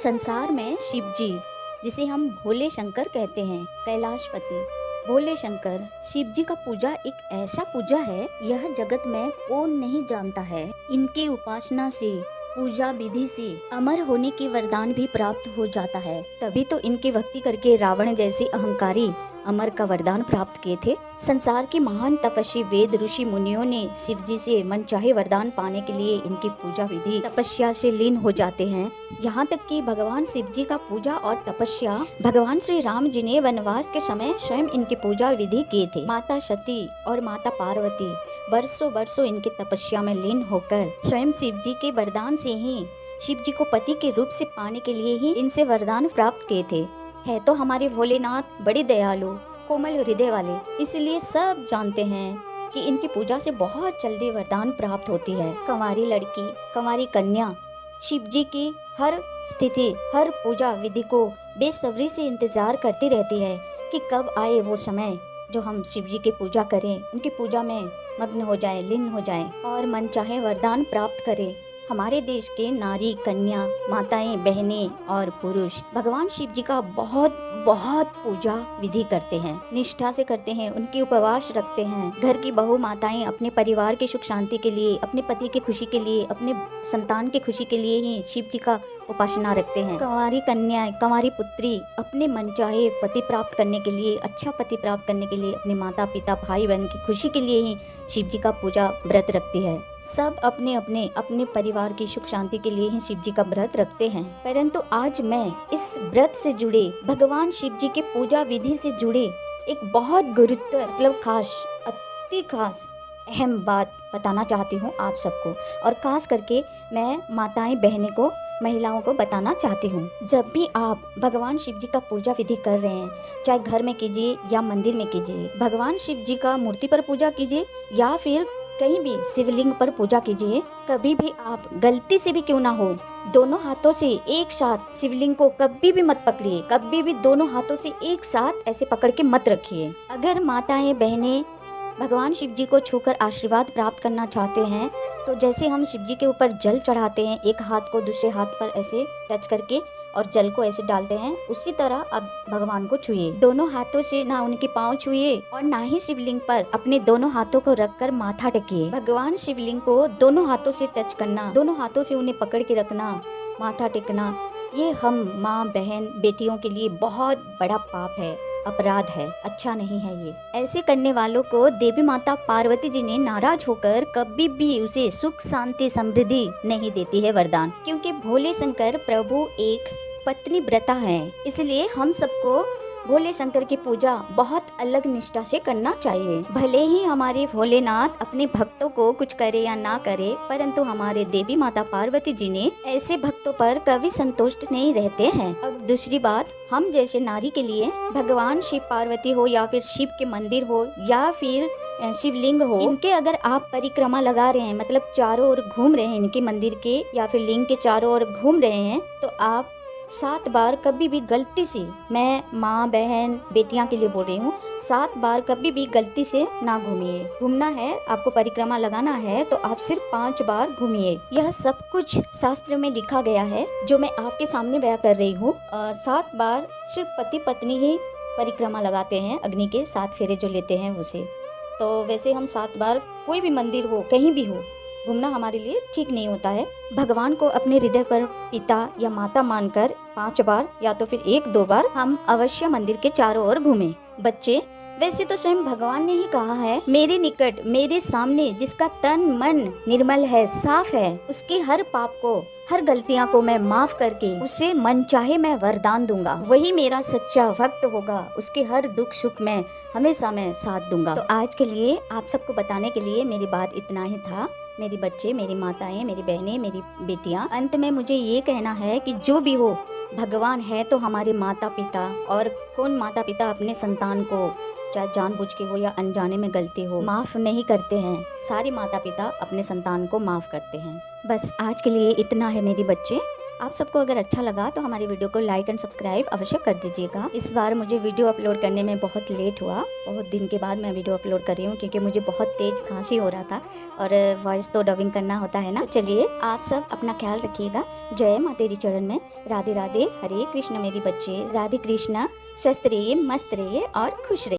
संसार में शिव जी, जिसे हम भोले शंकर कहते हैं, कैलाशपति भोले शंकर, शिव जी का पूजा एक ऐसा पूजा है, यह जगत में कौन नहीं जानता है। इनकी उपासना से, पूजा विधि से अमर होने की वरदान भी प्राप्त हो जाता है। तभी तो इनकी भक्ति करके रावण जैसे अहंकारी अमर का वरदान प्राप्त किए थे। संसार के महान तपस्वी वेद ऋषि मुनियों ने शिव जी से मनचाहे वरदान पाने के लिए इनकी पूजा विधि तपस्या से लीन हो जाते हैं। यहाँ तक कि भगवान शिव जी का पूजा और तपस्या भगवान श्री राम जी ने वनवास के समय स्वयं इनकी पूजा विधि किए थे। माता सती और माता पार्वती बरसों बरसों इनके तपस्या में लीन होकर स्वयं शिव जी के वरदान से ही शिव जी को पति के रूप से पाने के लिए ही इनसे वरदान प्राप्त किए थे। है तो हमारे भोलेनाथ बड़े दयालु, कोमल हृदय वाले, इसलिए सब जानते हैं कि इनकी पूजा से बहुत जल्दी वरदान प्राप्त होती है। कंवारी लड़की, कंवारी कन्या शिव जी की हर स्थिति, हर पूजा विधि को बेसब्री से इंतजार करती रहती है कि कब आए वो समय जो हम शिव जी की पूजा करें, उनकी पूजा में मग्न हो जाए, लीन हो जाए और मनचाहे वरदान प्राप्त करें। हमारे देश के नारी, कन्या, माताएं, बहनें और पुरुष भगवान शिव जी का बहुत पूजा विधि करते हैं, निष्ठा से करते हैं, उनकी उपवास रखते हैं। घर की बहू माताएं अपने परिवार की सुख शांति के लिए, अपने पति की खुशी के लिए, अपने संतान की खुशी के लिए ही शिव जी का उपासना रखते हैं। कंवारी कन्याएं, कंवारी पुत्री अपने मनचाहे पति प्राप्त करने के लिए, अच्छा पति प्राप्त करने के लिए, अपने माता पिता भाई बहन की खुशी के लिए ही शिव जी का पूजा व्रत रखती है। सब अपने परिवार की सुख शांति के लिए ही शिव जी का व्रत रखते हैं। परंतु आज मैं इस व्रत से जुड़े, भगवान शिव जी के पूजा विधि से जुड़े एक बहुत गुरुतर मतलब खास, अति खास अहम बात बताना चाहती हूँ आप सबको, और खास करके मैं माताएं, बहनें को, महिलाओं को बताना चाहती हूँ। जब भी आप भगवान शिव जी का पूजा विधि कर रहे हैं, चाहे घर में कीजिए या मंदिर में कीजिए, भगवान शिव जी का मूर्ति पर पूजा कीजिए या फिर कहीं भी शिवलिंग पर पूजा कीजिए, कभी भी आप गलती से भी क्यों ना हो, दोनों हाथों से एक साथ शिवलिंग को कभी भी मत पकड़िए, कभी भी दोनों हाथों से एक साथ ऐसे पकड़ के मत रखिए। अगर माताएं, बहनें भगवान शिव जी को छूकर आशीर्वाद प्राप्त करना चाहते हैं, तो जैसे हम शिव जी के ऊपर जल चढ़ाते हैं, एक हाथ को दूसरे हाथ पर ऐसे टच करके और जल को ऐसे डालते हैं, उसी तरह अब भगवान को छुइए। दोनों हाथों से ना उनके पाँव छुइए और ना ही शिवलिंग पर अपने दोनों हाथों को रखकर माथा टेकिए। भगवान शिवलिंग को दोनों हाथों से टच करना, दोनों हाथों से उन्हें पकड़ के रखना, माथा टेकना, ये हम माँ, बहन, बेटियों के लिए बहुत बड़ा पाप है, अपराध है, अच्छा नहीं है ये। ऐसे करने वालों को देवी माता पार्वती जी ने नाराज होकर कभी भी उसे सुख, शांति, समृद्धि नहीं देती है वरदान, क्योंकि भोले शंकर प्रभु एक पत्नी व्रता है। इसलिए हम सबको भोले शंकर की पूजा बहुत अलग निष्ठा से करना चाहिए। भले ही हमारे भोलेनाथ अपने भक्तों को कुछ करे या ना करे, परंतु हमारे देवी माता पार्वती जी ने ऐसे भक्तों पर कभी संतुष्ट नहीं रहते हैं। अब दूसरी बात, हम जैसे नारी के लिए भगवान शिव पार्वती हो या फिर शिव के मंदिर हो या फिर शिवलिंग हो, इनके अगर आप परिक्रमा लगा रहे हैं, मतलब चारों ओर घूम रहे हैं, इनके मंदिर के या फिर लिंग के चारों ओर घूम रहे हैं, तो आप 7 बार कभी भी गलती से, मैं माँ, बहन, बेटियां के लिए बोल रही हूँ, 7 बार कभी भी गलती से ना घूमिए। घूमना है, आपको परिक्रमा लगाना है तो आप सिर्फ 5 बार घूमिए। यह सब कुछ शास्त्र में लिखा गया है, जो मैं आपके सामने बयां कर रही हूँ। 7 बार सिर्फ पति पत्नी ही परिक्रमा लगाते हैं, अग्नि के 7 फेरे जो लेते हैं उसे। तो वैसे हम 7 बार कोई भी मंदिर हो, कहीं भी हो, घूमना हमारे लिए ठीक नहीं होता है। भगवान को अपने हृदय पर पिता या माता मानकर 5 बार या तो फिर 1-2 बार हम अवश्य मंदिर के चारों ओर घूमें। बच्चे, वैसे तो स्वयं भगवान ने ही कहा है, मेरे निकट, मेरे सामने जिसका तन मन निर्मल है, साफ है, उसकी हर पाप को, हर गलतियां को मैं माफ करके उसे मन चाहे मैं वरदान दूंगा। वही मेरा सच्चा भक्त होगा, उसके हर दुख सुख में हमेशा मैं साथ दूंगा। तो आज के लिए आप सबको बताने के लिए मेरी बात इतना ही था। मेरी बच्चे, मेरी माताएं, मेरी बहनें, मेरी बेटियां, अंत में मुझे ये कहना है कि जो भी हो, भगवान है तो हमारे माता पिता, और कौन माता पिता अपने संतान को, चाहे जानबूझ के हो या अनजाने में गलती हो, माफ नहीं करते हैं। सारे माता पिता अपने संतान को माफ करते हैं। बस आज के लिए इतना है मेरे बच्चे। आप सबको अगर अच्छा लगा तो हमारी वीडियो को लाइक एंड सब्सक्राइब अवश्य कर दीजिएगा। इस बार मुझे वीडियो अपलोड करने में बहुत लेट हुआ, बहुत दिन के बाद मैं वीडियो अपलोड कर रही हूँ क्योंकि मुझे बहुत तेज खांसी हो रहा था और वॉइस तो डबिंग करना होता है ना। तो चलिए आप सब अपना ख्याल रखिएगा। जय माँ तेरी चरण में। राधे राधे, हरे कृष्ण मेरी बच्चे। राधे कृष्णा। स्वस्थ रहिए, मस्त रहिए और खुश रहिए।